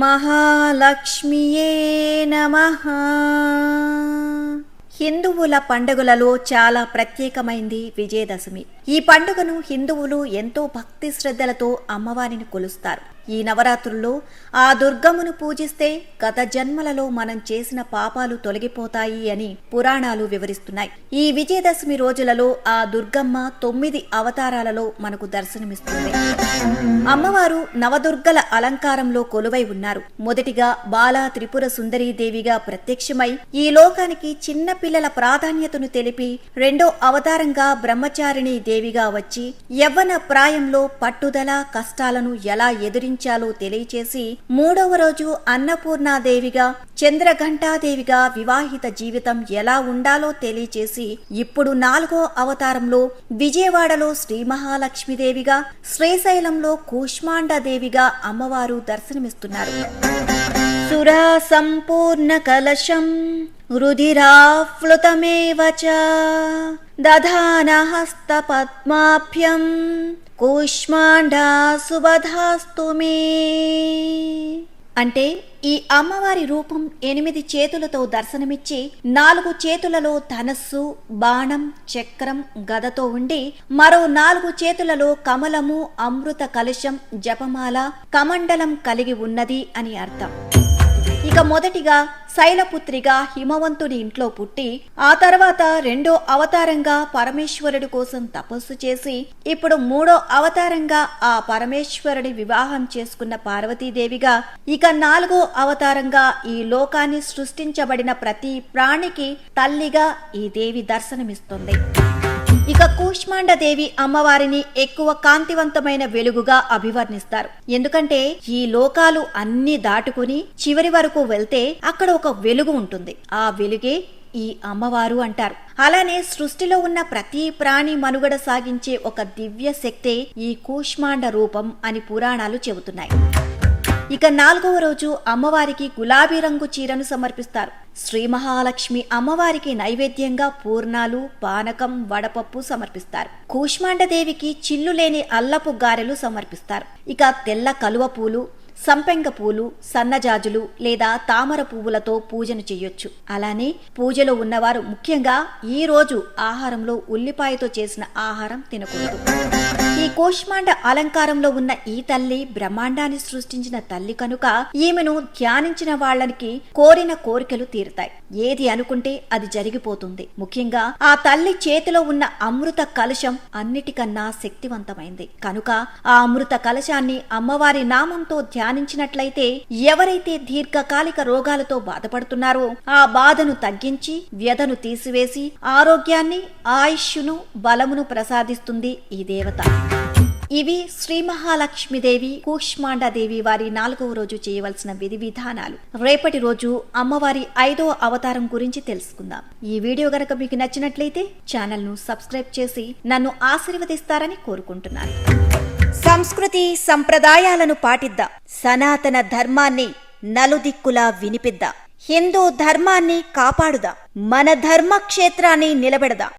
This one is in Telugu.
మహాలక్ష్మియే నమః. హిందువుల పండుగలలో చాలా ప్రత్యేకమైంది విజయదశమి. ఈ పండుగను హిందువులు ఎంతో భక్తి శ్రద్ధలతో అమ్మవారిని కొలుస్తారు. ఈ నవరాత్రుల్లో ఆ దుర్గమ్మను పూజిస్తే గత జన్మలలో మనం చేసిన పాపాలు తొలగిపోతాయి అని పురాణాలు వివరిస్తున్నాయి. ఈ విజయదశమి రోజులలో ఆ దుర్గమ్మ 9 అవతారాలలో మనకు దర్శనమిస్తుంది. అమ్మవారు నవదుర్గల అలంకారంలో కొలువై ఉన్నారు. మొదటిగా బాలా త్రిపుర సుందరీదేవిగా ప్రత్యక్షమై ఈ లోకానికి చిన్న పిల్లల ప్రాధాన్యతను తెలిపి, రెండో అవతారంగా బ్రహ్మచారిణి దేవిగా వచ్చి యవ్వన ప్రాయంలో పట్టుదల కష్టాలను ఎలా ఎదురించాలో తెలియచేసి, మూడవ రోజు అన్నపూర్ణాదేవిగా చంద్రఘంటాదేవిగా వివాహిత జీవితం ఎలా ఉండాలో తెలియచేసి, ఇప్పుడు 4వ అవతారంలో విజయవాడలో శ్రీ మహాలక్ష్మీదేవిగా, శ్రీశైలంలో కూష్మాండదేవిగా అమ్మవారు దర్శనమిస్తున్నారు. సురా సంపూర్ణ కలశం రుధిరాఫ్లుతమేవ చ దధాన హస్త పద్మాభ్యం కూష్మాండా సుబధాస్తు మే. అంటే ఈ అమ్మవారి రూపం 8 చేతులతో దర్శనమిచ్చి 4 చేతులలో ధనస్సు, బాణం, చక్రం, గదతో ఉండి మరో 4 చేతులలో కమలము, అమృత కలశం, జపమాల, కమండలం కలిగి ఉన్నది అని అర్థం. ఇక మొదటిగా శైలపుత్రిగా హిమవంతుని ఇంట్లో పుట్టి, ఆ తర్వాత రెండో అవతారంగా పరమేశ్వరుడి కోసం తపస్సు చేసి, ఇప్పుడు 3వ అవతారంగా ఆ పరమేశ్వరుడి వివాహం చేసుకున్న పార్వతీదేవిగా, ఇక 4వ అవతారంగా ఈ లోకాన్ని సృష్టించబడిన ప్రతి ప్రాణికి తల్లిగా ఈ దేవి దర్శనమిస్తుంది. ఇక కూష్మాండదేవి అమ్మవారిని ఎక్కువ కాంతివంతమైన వెలుగుగా అభివర్ణిస్తారు. ఎందుకంటే ఈ లోకాలు అన్ని దాటుకుని చివరి వరకు వెళ్తే అక్కడ ఒక వెలుగు ఉంటుంది. ఆ వెలుగే ఈ అమ్మవారు అంటారు. అలానే సృష్టిలో ఉన్న ప్రతి ప్రాణి మనుగడ సాగించే ఒక దివ్య శక్తే ఈ కూష్మాండ రూపం అని పురాణాలు చెబుతున్నాయి. ఇక 4వ రోజు అమ్మవారికి గులాబీ రంగు చీరను సమర్పిస్తారు. శ్రీ మహాలక్ష్మి అమ్మవారికి నైవేద్యంగా పూర్ణాలు, పానకం, వడపప్పు సమర్పిస్తారు. కూష్మాండదేవికి చిల్లు లేని అల్లపు గారెలు సమర్పిస్తారు. ఇక తెల్ల కలువ పూలు, సంపెంగ పూలు, సన్నజాజులు లేదా తామర పువ్వులతో పూజను చేయొచ్చు. అలానే పూజలో ఉన్నవారు ముఖ్యంగా ఈ రోజు ఆహారంలో ఉల్లిపాయతో చేసిన ఆహారం తినకూడదు. ఈ కూష్మాండ అలంకారంలో ఉన్న ఈ తల్లి బ్రహ్మాండాన్ని సృష్టించిన తల్లి కనుక ఈమెను ధ్యానించిన వాళ్ళకి కోరిన కోరికలు తీరుతాయి. ఏది అనుకుంటే అది జరిగిపోతుంది. ముఖ్యంగా ఆ తల్లి చేతిలో ఉన్న అమృత కలశం అన్నిటికన్నా శక్తివంతమైంది కనుక ఆ అమృత కలశాన్ని అమ్మవారి నామంతో ధ్యానించినట్లయితే ఎవరైతే దీర్ఘకాలిక రోగాలతో బాధపడుతున్నారో ఆ బాధను తగ్గించి, వ్యధను తీసివేసి ఆరోగ్యాన్ని, ఆయుష్ను, బలమును ప్రసాదిస్తుంది ఈ దేవత. ఇవి శ్రీ మహాలక్ష్మీదేవి, కూష్మాండదేవి వారి 4వ రోజు చేయవలసిన విధి విధానాలు. రేపటి రోజు అమ్మవారి 5వ అవతారం గురించి తెలుసుకుందాం. ఈ వీడియో గనక మీకు నచ్చినట్లయితే ఛానల్ ను సబ్స్క్రైబ్ చేసి నన్ను ఆశీర్వదిస్తారని కోరుకుంటున్నాను. సంస్కృతి సంప్రదాయాలను పాటిద్దాం. సనాతన ధర్మాన్ని నలుదిక్కులా వినిపిద్దాం. హిందూ ధర్మాన్ని కాపాడుదాం. మన ధర్మక్షేత్రాన్ని నిలబెడదాం.